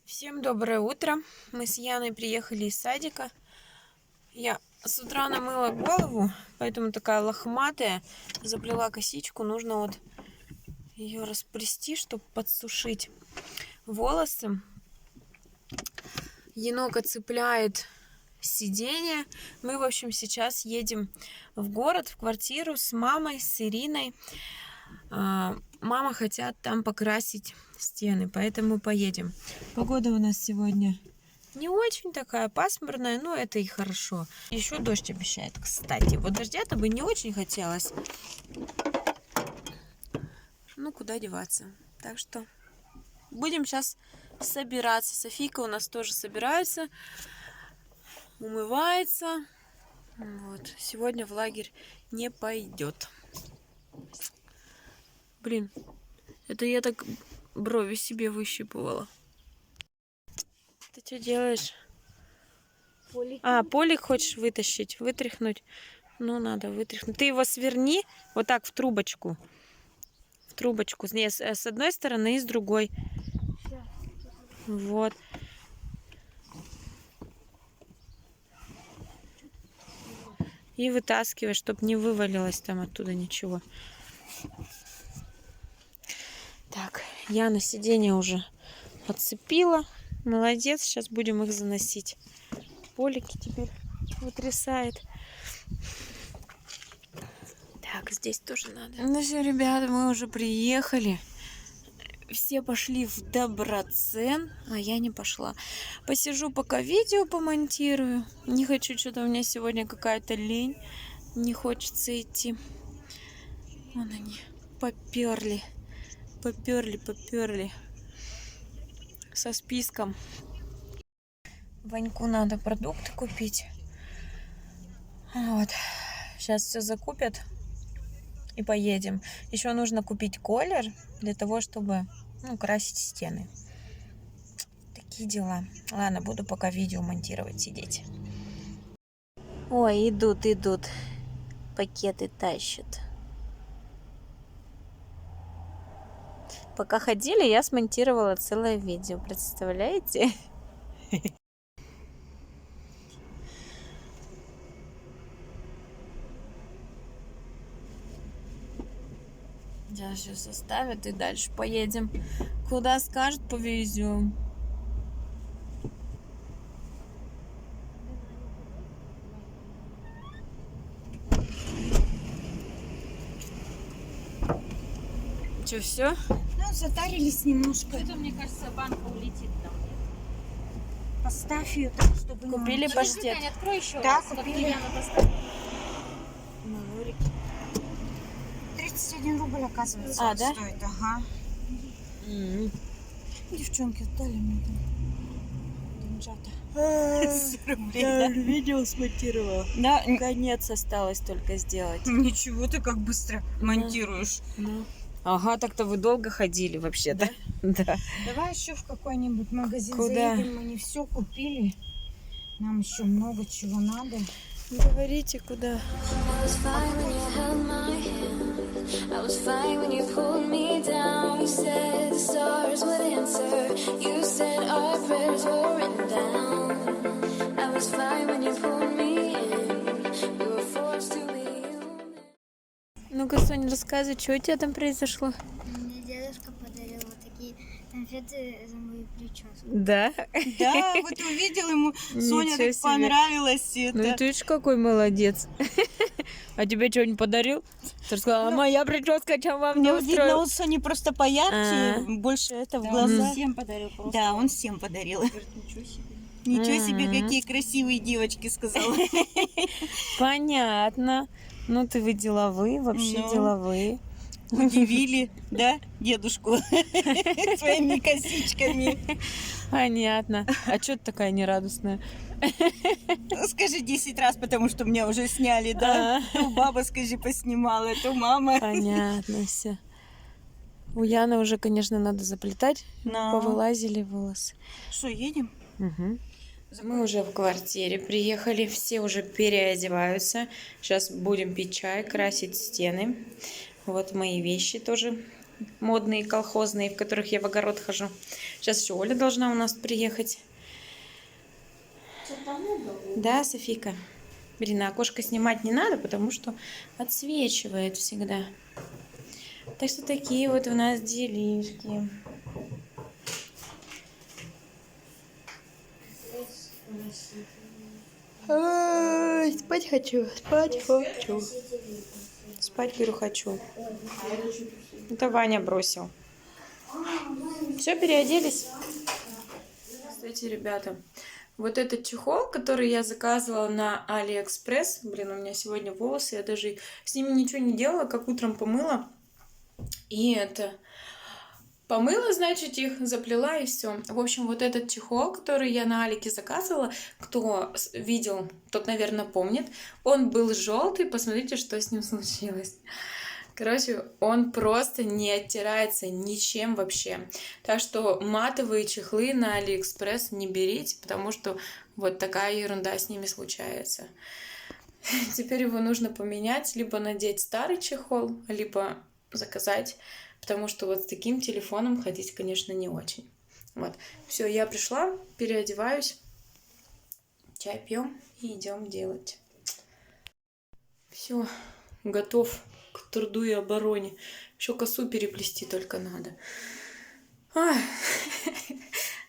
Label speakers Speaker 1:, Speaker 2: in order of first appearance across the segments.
Speaker 1: Всем доброе утро. Мы с Яной приехали из садика. Я с утра намыла голову, поэтому такая лохматая. Заплела косичку. Нужно вот ее расплести, чтобы подсушить волосы. Енока цепляет сиденье. Мы, в общем, сейчас едем в город, в квартиру с мамой, с Ириной. Мама хотят там покрасить стены, поэтому поедем. Погода у нас сегодня не очень такая пасмурная, но это и хорошо. Еще дождь обещает, кстати. Вот дождя-то бы не очень хотелось. Ну, куда деваться. Так что будем сейчас собираться. Софийка у нас тоже собирается, умывается. Вот. Сегодня в лагерь не пойдет. Блин, это я так брови себе выщипывала. Ты что делаешь?
Speaker 2: Полик.
Speaker 1: Полик хочешь вытащить, вытряхнуть? Ну, надо вытряхнуть. Ты его сверни вот так в трубочку. В трубочку. С одной стороны и с другой. Вот. И вытаскивай, чтобы не вывалилось там оттуда ничего. Так, я на сиденье уже отцепила. Молодец, сейчас будем их заносить. Полики теперь вытрясает. Так, здесь тоже надо. Ну все, ребята, мы уже приехали. Все пошли в Доброцен, а я не пошла. Посижу, пока видео помонтирую. Не хочу, что-то у меня сегодня какая-то лень. Не хочется идти. Вон они, поперли. Поперли. Со списком. Ваньку надо продукты купить. Вот. Сейчас все закупят и поедем. Еще нужно купить колер для того, чтобы красить стены. Такие дела. Ладно, буду пока видео монтировать, сидеть. Ой, идут. Пакеты тащат. Пока ходили, я смонтировала целое видео. Представляете? Сейчас оставят и дальше поедем. Куда скажут, повезем. Че, все?
Speaker 2: Ну, затарились немножко.
Speaker 3: Это, мне кажется, банка улетит там.
Speaker 2: Поставь ее так, чтобы...
Speaker 1: Купили
Speaker 3: Подожди,
Speaker 1: паштет?
Speaker 3: Таня, открой еще
Speaker 2: Да,
Speaker 3: раз.
Speaker 2: купили. 31 рубль, оказывается,
Speaker 1: да?
Speaker 2: стоит. Ага. Девчонки отдали мне там деньжата. 40 рублей, да?
Speaker 1: Видео смонтировала.
Speaker 2: Да.
Speaker 1: Конец осталось только сделать.
Speaker 2: Ничего, ты как быстро монтируешь.
Speaker 1: Ага, так-то вы долго ходили вообще-то. Да.
Speaker 2: Давай еще в какой-нибудь магазин
Speaker 1: Куда?
Speaker 2: заедем. Мы не все купили. Нам еще много чего надо.
Speaker 1: Говорите, куда?
Speaker 4: I was fine when you pulled me down. You said the stars would answer. You said our prayers were written down. I was fine when you pulled me in. We were forced to be human.
Speaker 1: Ну-ка, Соня, рассказывай, что у тебя там произошло?
Speaker 5: Мне дедушка подарил вот такие конфеты за мою прическу.
Speaker 1: Да?
Speaker 2: Да, вот увидел ему, Соня
Speaker 1: Ничего
Speaker 2: так
Speaker 1: себе.
Speaker 2: понравилось
Speaker 1: Ну
Speaker 2: это.
Speaker 1: ты видишь, какой молодец. А тебе что-нибудь подарил? Ты сказала, моя прическа, чем вам не
Speaker 2: Ну, видно,
Speaker 1: устроила?
Speaker 2: у Сони просто поярче, больше это в глаза.
Speaker 3: Всем подарил просто.
Speaker 2: Да, он всем подарил.
Speaker 3: Ничего себе.
Speaker 2: Ничего себе, какие красивые девочки, сказала.
Speaker 1: Понятно. Ну ты вы деловые, вообще
Speaker 2: Ну.
Speaker 1: деловые.
Speaker 2: Удивили, да, дедушку своими косичками.
Speaker 1: Понятно. А что ты такая нерадостная?
Speaker 2: Скажи 10 раз, потому что меня уже сняли, да? То баба, скажи, поснимала, то мама.
Speaker 1: Понятно все. У Яны уже, конечно, надо заплетать.
Speaker 2: Но.
Speaker 1: Повылазили волосы.
Speaker 2: Что, едем?
Speaker 1: Мы уже в квартире приехали, все уже переодеваются. Сейчас будем пить чай, красить стены. Вот мои вещи тоже модные, колхозные, в которых я в огород хожу. Сейчас еще Оля должна у нас приехать. Да, Софийка? Блин, а окошко снимать не надо, потому что отсвечивает всегда. Так что такие вот у нас делишки. Спать хочу, спать хочу. Спать, говорю, хочу. Это Ваня бросил. Все, переоделись? Кстати, ребята, вот этот чехол, который я заказывала на Алиэкспресс. Блин, у меня сегодня волосы, я даже с ними ничего не делала, как утром помыла. И это... Помыла, значит, их, заплела и все. В общем, вот этот чехол, который я на Алике заказывала, кто видел, тот, наверное, помнит. Он был желтый, посмотрите, что с ним случилось. Короче, он просто не оттирается ничем вообще. Так что матовые чехлы на Алиэкспресс не берите, потому что вот такая ерунда с ними случается. Теперь его нужно поменять, либо надеть старый чехол, либо заказать. Потому что вот с таким телефоном ходить, конечно, не очень. Вот. Все, я пришла, переодеваюсь, чай пьем и идем делать. Все, готов к труду и обороне. Еще косу переплести только надо.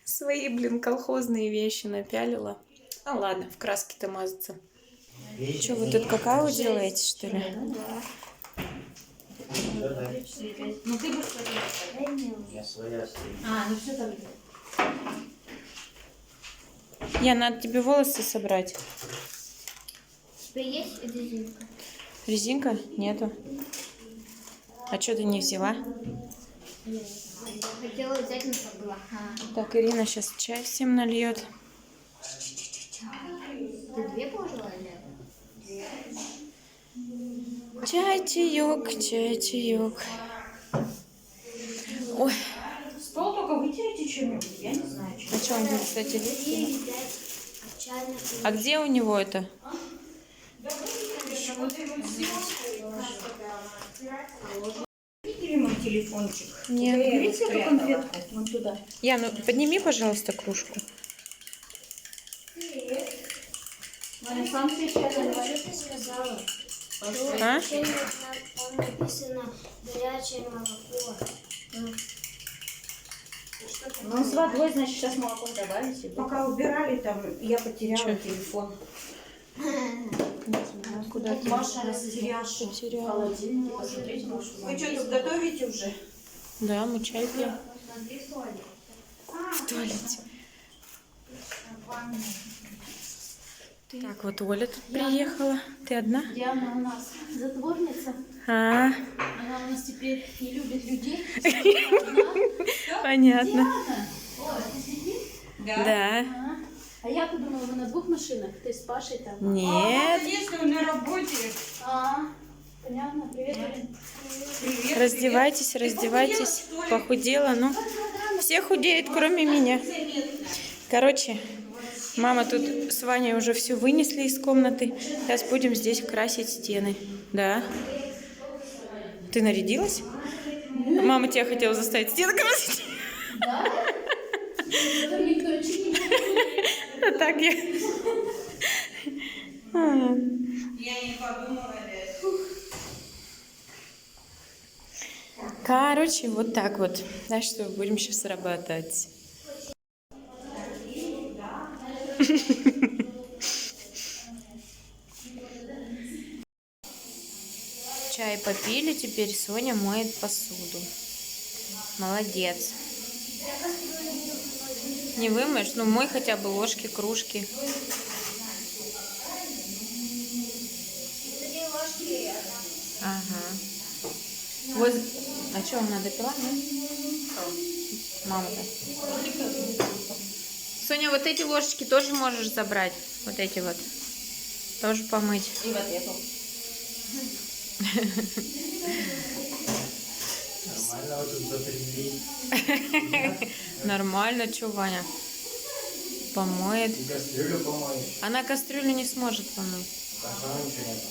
Speaker 1: Свои, блин, колхозные вещи напялила. А ладно, в краске-то мазаться. Что, вы тут какао делаете, что ли?
Speaker 3: Ну ты бы что-то... ну все там.
Speaker 1: Я, надо тебе волосы собрать.
Speaker 5: У тебя есть резинка?
Speaker 1: Резинка? Нету. А что ты не взяла?
Speaker 5: Хотела взять, но забыла.
Speaker 1: Так, Ирина сейчас чай всем нальет.
Speaker 5: Ты две положила или?
Speaker 1: Чай, чаек, чай, чаек. Ой.
Speaker 3: Стол только вытереть чем-нибудь, я не знаю.
Speaker 1: А что он, кстати, липкий?
Speaker 5: Чайная.
Speaker 1: А где у него это?
Speaker 2: Или мой телефончик?
Speaker 1: Нет.
Speaker 2: Видите эту конфетку? Вон туда.
Speaker 1: Я, ну подними, пожалуйста, кружку.
Speaker 3: Ваня, сам себе чай наливай.
Speaker 5: Что ты сказала?
Speaker 1: А?
Speaker 5: Там написано горячее молоко.
Speaker 3: Ну, с водой, значит, сейчас молоко добавите.
Speaker 2: Пока убирали там, я потеряла
Speaker 1: Чё?
Speaker 2: телефон.
Speaker 1: Куда ты?
Speaker 3: Маша растеряша. В
Speaker 1: Потеряла.
Speaker 3: холодильнике, посмотрите, может,
Speaker 2: Вы что тут готовите уже?
Speaker 1: Да, мы чай пьем. В туалете. Так, вот Оля тут приехала. Ты одна?
Speaker 3: Диана у нас затворница.
Speaker 1: А,
Speaker 3: Она у нас теперь не любит людей.
Speaker 1: понятно.
Speaker 3: Ой, ты сидишь?
Speaker 1: Да.
Speaker 3: А я-то думала, вы на двух машинах. Ты с Пашей там.
Speaker 1: Нет.
Speaker 2: Конечно, на работе.
Speaker 3: Понятно. Привет, Арин.
Speaker 1: Раздевайтесь, раздевайтесь. Похудела, ну. Все худеют, кроме меня. Короче, мама тут с Ваней уже все вынесли из комнаты. Сейчас будем здесь красить стены. Да. Ты нарядилась? Мама тебя хотела заставить стены красить. А так я...
Speaker 2: Я не подумала.
Speaker 1: Короче, вот так вот. Так что будем сейчас работать. Чай попили, теперь Соня моет посуду. Молодец. Не вымоешь? Ну, мой хотя бы ложки, кружки. Ага. Вот. А что, она допила, да? Мама-то. Соня, вот эти ложечки тоже можешь забрать. Вот эти вот. Тоже помыть.
Speaker 3: И вот эту.
Speaker 6: Нормально уже за 3 дней.
Speaker 1: Нормально, что, Ваня? Помоет.
Speaker 6: И кастрюлю помоешь.
Speaker 1: Она кастрюлю не сможет помыть.
Speaker 6: Ага, ничего нет.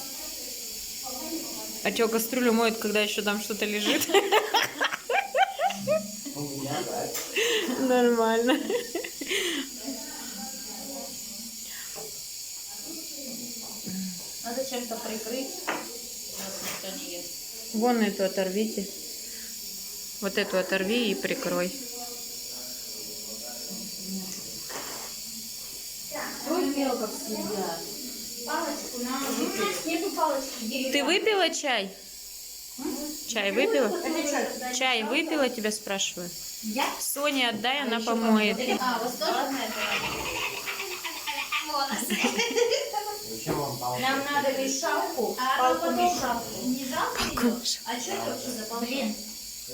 Speaker 1: А что, кастрюлю моет, когда еще там что-то лежит?
Speaker 6: У меня так.
Speaker 1: Нормально.
Speaker 2: Надо чем-то прикрыть. У нас никто не ест.
Speaker 1: Вон эту оторвите. Вот эту оторви и прикрой.
Speaker 2: Кто ел, как съедят?
Speaker 3: Палочку нам. У нас нету палочки.
Speaker 1: Ты выпила чай? Чай выпила? Чай выпила, тебя спрашиваю.
Speaker 3: Я?
Speaker 1: Соне отдай, она помоет.
Speaker 3: А, у вас тоже?
Speaker 6: Зачем вам палка?
Speaker 2: Нам надо мешалку,
Speaker 3: А
Speaker 2: палку
Speaker 3: потом
Speaker 2: мешалку.
Speaker 3: не жалко ее? А что это вообще за палка? Блин.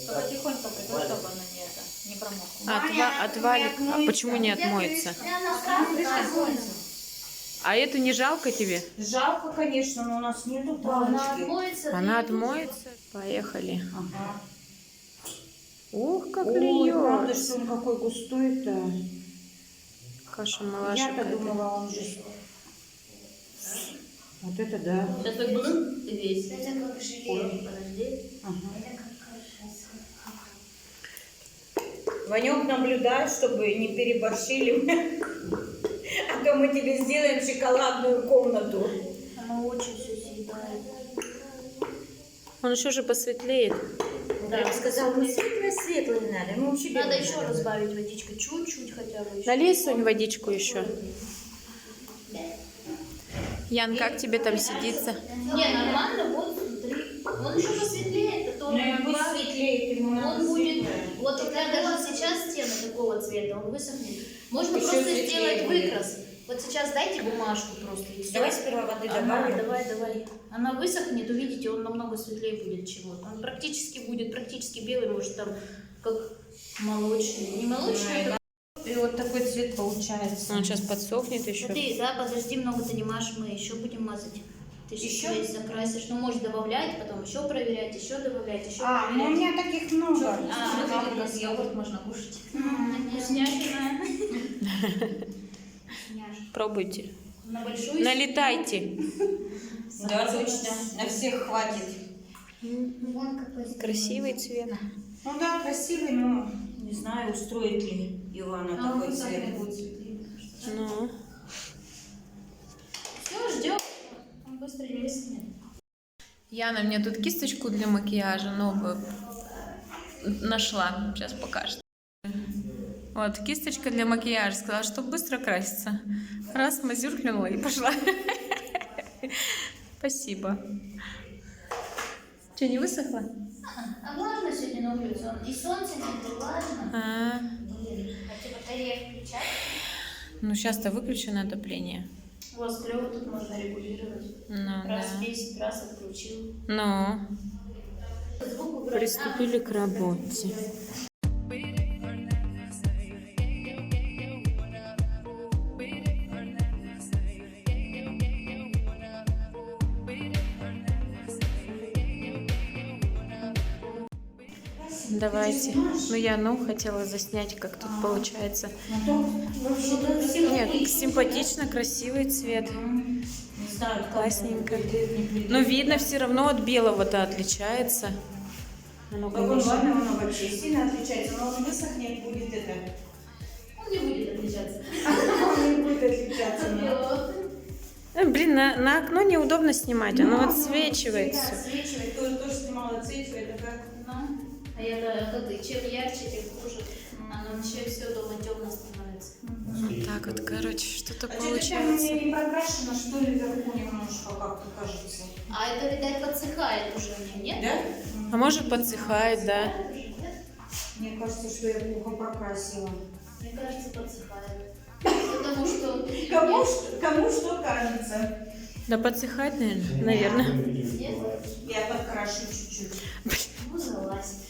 Speaker 2: Только тихонько прикрой, чтобы она не промокла.
Speaker 1: Отвали. А почему не отмоется?
Speaker 3: Она сразу отмоется.
Speaker 1: А эту не жалко тебе?
Speaker 2: Жалко, конечно, но у нас нету
Speaker 3: Она
Speaker 2: палочки.
Speaker 3: отмоется.
Speaker 1: Она отмоется? Поехали.
Speaker 2: Ага.
Speaker 1: Ух, как
Speaker 2: Ой, правда,
Speaker 1: льет.
Speaker 2: что он какой густой-то.
Speaker 1: Каша-малаша.
Speaker 2: Я-то думала, он же... Вот это да.
Speaker 3: Сейчас так буду весь.
Speaker 5: Это как желе.
Speaker 3: Подожди.
Speaker 2: Ага. Ванек наблюдает, чтобы не переборщили. А то мы тебе сделаем шоколадную комнату.
Speaker 3: Она очень все съедает.
Speaker 1: Он еще же посветлеет.
Speaker 2: Да, я сказала, ну светлое-светлое надо. Ну, вообще
Speaker 3: Надо
Speaker 2: белое
Speaker 3: еще
Speaker 2: надо.
Speaker 3: разбавить водичкой. Чуть-чуть хотя бы. еще.
Speaker 1: Налей, Сонь, водичку еще. Ян, как тебе там сидится?
Speaker 3: Не, нормально, вот смотри. Он еще посветлеет, а то
Speaker 2: Ну, и
Speaker 3: он
Speaker 2: пусть
Speaker 3: добавит.
Speaker 2: светлеет, ему надо
Speaker 3: Он будет,
Speaker 2: светлое.
Speaker 3: вот когда даже сейчас стены такого цвета, он высохнет. Можно
Speaker 2: Еще
Speaker 3: просто
Speaker 2: светлее
Speaker 3: сделать
Speaker 2: будет.
Speaker 3: выкрас. Вот сейчас дайте бумажку просто и все.
Speaker 2: Давай сперва воды
Speaker 3: Ага,
Speaker 2: добавим.
Speaker 3: давай. Она высохнет, увидите, он намного светлее будет чего-то. Он практически будет, практически белый, может там как молочный. Не молочный, а
Speaker 2: И вот такой цвет получается.
Speaker 1: Он сейчас подсохнет еще.
Speaker 3: смотри, да, подожди, много ты не машь, мы еще будем мазать. Ты
Speaker 2: Еще?
Speaker 3: еще весь закрасишь, ну можешь добавлять, потом еще проверять, еще добавлять, еще
Speaker 2: А, ну у
Speaker 3: проверять.
Speaker 2: меня таких много.
Speaker 3: Выглядит как йогурт, можно кушать. Вкусняшина.
Speaker 1: Пробуйте.
Speaker 3: На большую
Speaker 1: Налетайте.
Speaker 2: Да, точно. На всех хватит.
Speaker 5: Вон какой
Speaker 1: Красивый цвет.
Speaker 2: Ну да, красивый, но не знаю, устроит ли Ивана
Speaker 3: А он
Speaker 2: такой
Speaker 3: так не
Speaker 2: цвет.
Speaker 3: будет светлее.
Speaker 1: Ну.
Speaker 3: Все, ждем. Он быстро не высохнет.
Speaker 1: Яна мне тут кисточку для макияжа новую нашла. Сейчас покажет. Вот, кисточка для макияжа. Сказала, что быстро красится. Раз, мазюркнула и пошла. Спасибо. Что, не высохла?
Speaker 3: А влажно сегодня на улице? И солнце нет, и влажно.
Speaker 1: А,
Speaker 3: А тебе батарея включать?
Speaker 1: ну, сейчас-то выключено отопление.
Speaker 3: У вас клево, тут можно регулировать.
Speaker 1: Ну,
Speaker 3: Раз
Speaker 1: да.
Speaker 3: 10 раз отключил.
Speaker 1: Ну,
Speaker 3: Звук убрать.
Speaker 1: приступили к работе. Давайте. Ну, я, хотела заснять, как тут получается. Нет, симпатично, красивый цвет.
Speaker 2: Не знаю, как
Speaker 1: Классненько.
Speaker 2: он придет.
Speaker 1: Но видно, все равно от белого-то отличается. Оно,
Speaker 2: Так он,
Speaker 1: конечно.
Speaker 2: ладно, он вообще сильно отличается, но он высохнет, будет это.
Speaker 3: Он не будет отличаться.
Speaker 2: Он не будет отличаться. но-
Speaker 1: Блин, на окно неудобно снимать, оно отсвечивает
Speaker 2: Да,
Speaker 1: все.
Speaker 2: отсвечивает, тоже снимала отсвечивает, это как...
Speaker 3: Ну, а я как и чем ярче, тем хуже. Оно вообще все дома темно становится.
Speaker 1: Вот так вот, короче, что-то
Speaker 2: А что-то там
Speaker 1: получается.
Speaker 2: не прокрашено, что ли, вверху немножко, как-то кажется.
Speaker 3: А это, видать, подсыхает уже, нет?
Speaker 2: Да?
Speaker 1: А может подсыхает, да.
Speaker 2: Мне кажется, что я плохо прокрасила.
Speaker 3: Мне кажется, подсыхает. Потому что...
Speaker 2: Кому что кажется.
Speaker 1: Да подсыхает, наверное.
Speaker 3: Нет?
Speaker 2: Я подкрашу чуть-чуть.
Speaker 3: Ну, залазь.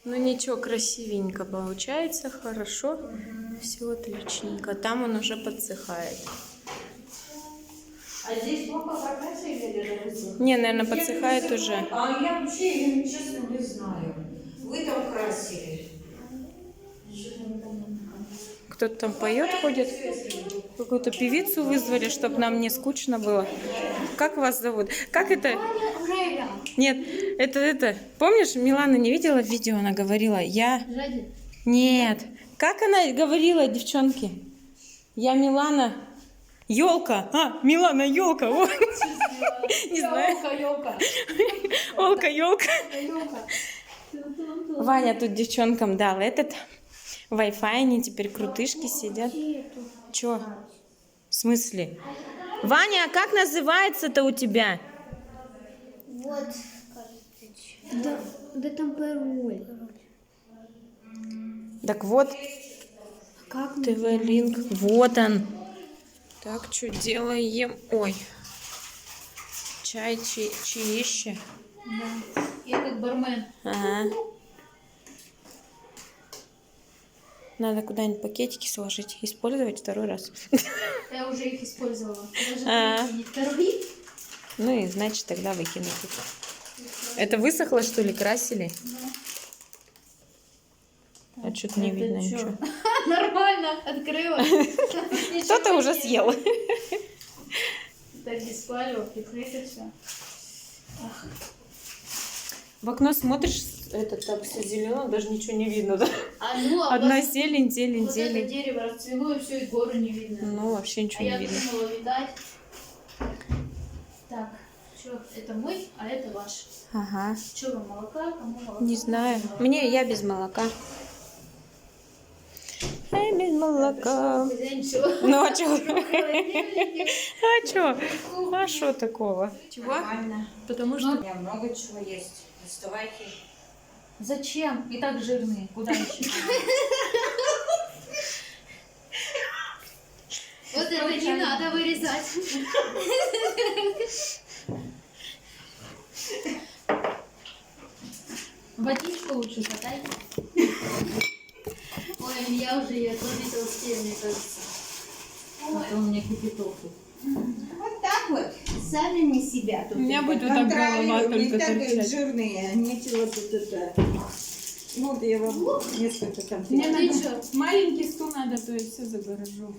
Speaker 1: Ну ничего, красивенько получается, хорошо. Все отличненько. Там он уже подсыхает.
Speaker 3: А здесь плохо прокрасили или это?
Speaker 1: Не, наверное, подсыхает уже.
Speaker 2: А я вообще, честно, не знаю. Вы там красили.
Speaker 1: Кто-то там поет, ходит. Какую-то певицу вызвали, чтобы нам не скучно было. Как вас зовут? Как это? Нет, это. Помнишь, Милана не видела видео, она говорила,
Speaker 3: Жади?
Speaker 1: Нет. Как она говорила, девчонки? Я Милана. Елка. Милана, елка. Не знаю.
Speaker 3: Елка.
Speaker 1: Олка, елка. Ваня тут девчонкам дал этот Wi-Fi, они теперь крутышки сидят. Чё? В смысле? Ваня, а как называется-то у тебя?
Speaker 5: Вот, кажется. Да там пароль.
Speaker 1: Так вот,
Speaker 5: Как
Speaker 1: ТВ-линк. Вот он. Так, что делаем? Ой. Чай, чаище.
Speaker 3: Я как бармен.
Speaker 1: Ага. Надо куда-нибудь пакетики сложить, использовать второй раз.
Speaker 3: Я уже их использовала.
Speaker 1: А.
Speaker 3: Даже второй.
Speaker 1: Ну и значит тогда выкинуть их. Это высохло, что ли, красили? А что-то не видно ничего.
Speaker 3: Нормально, открыла.
Speaker 1: Кто-то уже съел.
Speaker 3: Так без палева, прикрыто все.
Speaker 1: В окно смотришь, это так все зелено, даже ничего не видно, да?
Speaker 3: А
Speaker 1: Одна зелень, зелень,
Speaker 3: вот это
Speaker 1: зелень.
Speaker 3: дерево расцвело, и все, и горы не видно.
Speaker 1: Ну, вообще
Speaker 3: А
Speaker 1: ничего не
Speaker 3: я
Speaker 1: видно.
Speaker 3: думала, видать. Так, что, это мой, а это ваш.
Speaker 1: Ага.
Speaker 3: Что вы, молока? Кому молока?
Speaker 1: Не знаю. Я без молока. Я без молока.
Speaker 3: Ничего.
Speaker 1: Ну а чё? А чё? А что такого? Чего?
Speaker 2: Нормально.
Speaker 1: Потому
Speaker 2: У меня много чего есть. Доставайте.
Speaker 3: Зачем? И так жирные. Куда еще? Вот это не надо вырезать. Водичку лучше подайте. Ой, я уже ее отложила в теле, мне кажется. А то у меня кипяток.
Speaker 2: Вот так вот. Сами не себя тут.
Speaker 1: У меня будет вот так голова
Speaker 2: контролируем.
Speaker 1: только
Speaker 2: Не так
Speaker 1: торчать.
Speaker 2: жирные. Нечего тут это. Вот я вам несколько конфет.
Speaker 1: Мне
Speaker 3: Ты
Speaker 1: надо
Speaker 3: чё?
Speaker 1: маленький стул надо, то есть все загорожу.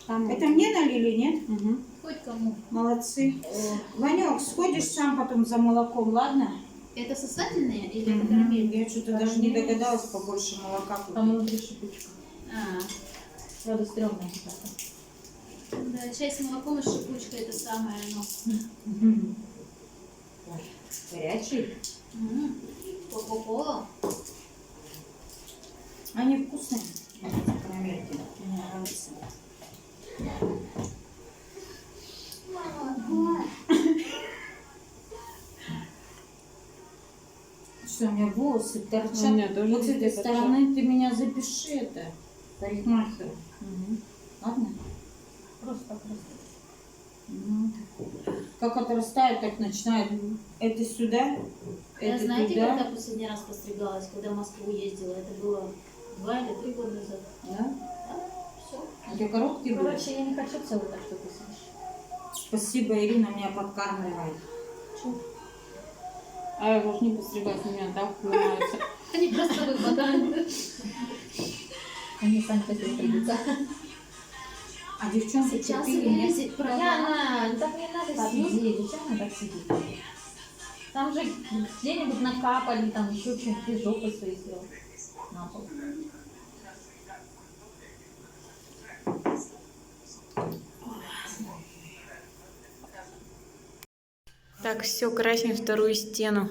Speaker 1: Там
Speaker 2: Это мне налили, нет?
Speaker 1: Мгм.
Speaker 3: Хоть кому.
Speaker 2: Молодцы. Ванек, сходишь сам потом за молоком, ладно?
Speaker 3: Это сосательные или это карамель?
Speaker 2: Я что-то даже не догадалась побольше молока купить.
Speaker 3: Там внутри шипучка. Правда, стрёмная какая-то. Да, чай с молоком и шипучка это самое оно.
Speaker 2: Ой, горячий.
Speaker 3: Кока-кола.
Speaker 2: Они вкусные, эти карамельки. Мне нравятся. Что, у меня волосы торчат.
Speaker 1: У меня тоже
Speaker 2: Вот с этой
Speaker 1: везде
Speaker 2: стороны ты меня запиши это. Парикмахер. Ладно?
Speaker 3: Просто.
Speaker 2: Ну, как отрастает, так начинает. Это сюда,
Speaker 3: Я
Speaker 2: это
Speaker 3: знаете,
Speaker 2: туда.
Speaker 3: когда последний раз постригалась, когда в Москву ездила? Это было 2 или 3 года назад.
Speaker 2: Да?
Speaker 3: Все.
Speaker 2: У тебя короткий был?
Speaker 3: Короче, я не хочу целый так, что ты слышишь.
Speaker 2: Спасибо, Ирина меня подкармливает.
Speaker 1: А я уж не постригать, меня так нравится.
Speaker 3: Они просто выпадают. Они сами по себе придутся.
Speaker 2: А девчонки
Speaker 3: Сейчас
Speaker 2: купили, нет?
Speaker 3: вылезет права. Так не надо сидеть. Зачем она так сидит? Там же где-нибудь накапали, там еще что-нибудь, ты жопы свои сделал на пол.
Speaker 1: Так, все, красим вторую стену.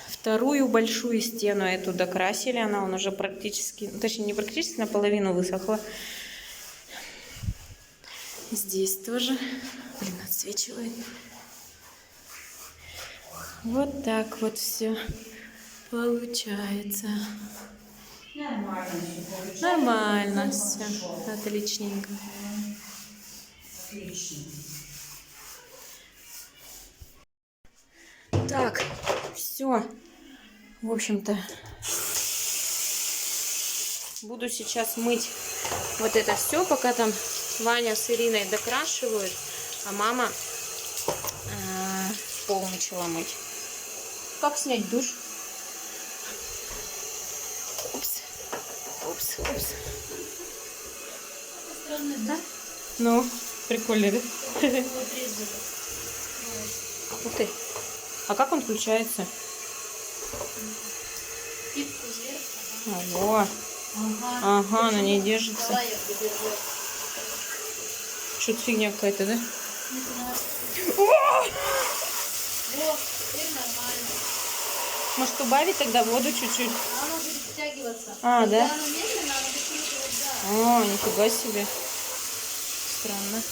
Speaker 1: Вторую большую стену эту докрасили. Она уже практически, точнее не практически, наполовину высохла. Здесь тоже. Блин, отсвечивает. Вот так вот все получается. Нормально все. Отличненько. Все. В общем-то, буду сейчас мыть вот это все, пока там Ваня с Ириной докрашивают, а мама пол начала мыть. Как снять душ? Упс. Упс, упс.
Speaker 3: Странно, да?
Speaker 1: Ну, прикольно, да? Ух ты. А как он включается?
Speaker 3: Пипку вверх.
Speaker 1: Ого.
Speaker 3: Ага.
Speaker 1: Ага, она не держится.
Speaker 3: Давай я придержу.
Speaker 1: Что-то фигня какая-то, да?
Speaker 3: Вот, теперь нормально.
Speaker 1: Может, убавить тогда воду чуть-чуть?
Speaker 3: А оно будет втягиваться.
Speaker 1: А,
Speaker 3: Когда
Speaker 1: да?
Speaker 3: оно медленно, оно закручивает, да.
Speaker 1: О, нифига себе. Странно.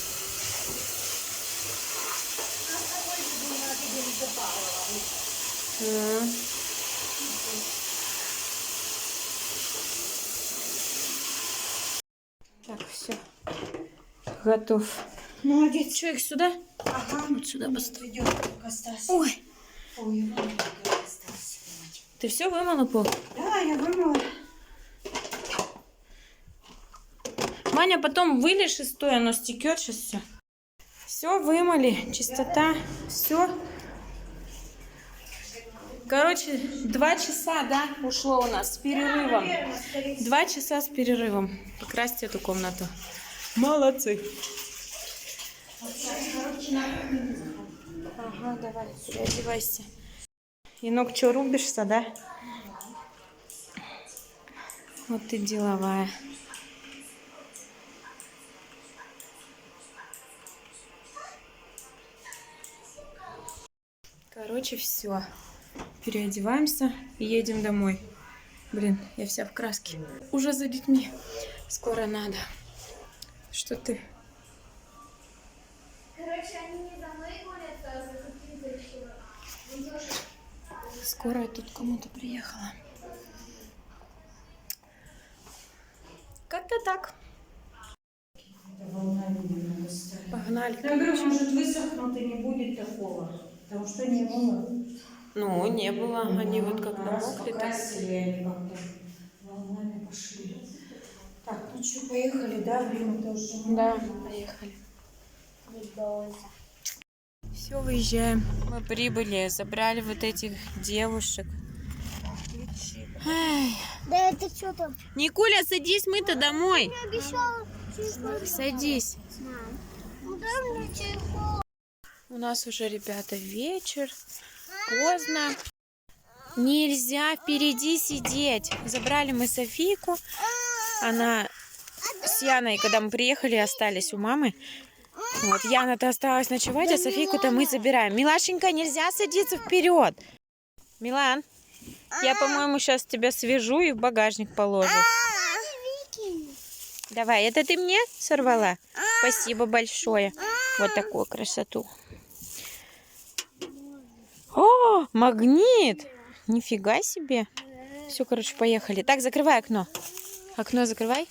Speaker 1: М. Так, все. Готов.
Speaker 2: Молодец.
Speaker 1: Что, их сюда?
Speaker 2: Ага.
Speaker 1: Вот сюда поставь.
Speaker 2: Идет только остался.
Speaker 1: Ой,
Speaker 2: Ой, вон только остался вымыть.
Speaker 1: ты все вымыла пол?
Speaker 2: Да, я вымыла.
Speaker 1: Ваня, потом вылишь из той, оно стекет сейчас все. Все вымыли, чистота, все. Короче, 2 часа, да, ушло у нас с перерывом. 2 часа с перерывом. Покрасьте эту комнату. Молодцы. Ага, давай, переодевайся. Енок, что, рубишься, да? Вот ты деловая. Короче, все. Переодеваемся и едем домой. Блин, я вся в краске. Уже за детьми. Скоро надо. Что ты?
Speaker 5: Короче, они не за мной гонят, а за каким-то еще.
Speaker 1: Скоро я тут кому-то приехала. Как-то так. Погнали.
Speaker 2: Я говорю, может высохнут и не будет такого. Потому что не было.
Speaker 1: Ну, не было. Они вот как намокли. Так.
Speaker 2: Покрасили, они как-то волнами пошли. Так, ну что, поехали, да? Время тоже.
Speaker 1: Да, поехали. Все, выезжаем. Мы прибыли, забрали вот этих девушек. Ай.
Speaker 5: Да это что там?
Speaker 1: Никуля, садись, мы-то домой.
Speaker 5: Я обещала телефон.
Speaker 1: Садись.
Speaker 5: Ну дай мне телефон.
Speaker 1: У нас уже, ребята, вечер. Поздно. Нельзя впереди сидеть. Забрали мы Софийку. Она с Яной, когда мы приехали, остались у мамы. Вот, Яна-то осталась ночевать, а Софийку-то мы забираем. Милашенька, нельзя садиться вперед. Милан, я, по-моему, сейчас тебя свяжу и в багажник положу. Давай, это ты мне сорвала? Спасибо большое. Вот такую красоту. О, магнит! Нифига себе. Все, короче, поехали. Так, закрывай окно. Окно закрывай.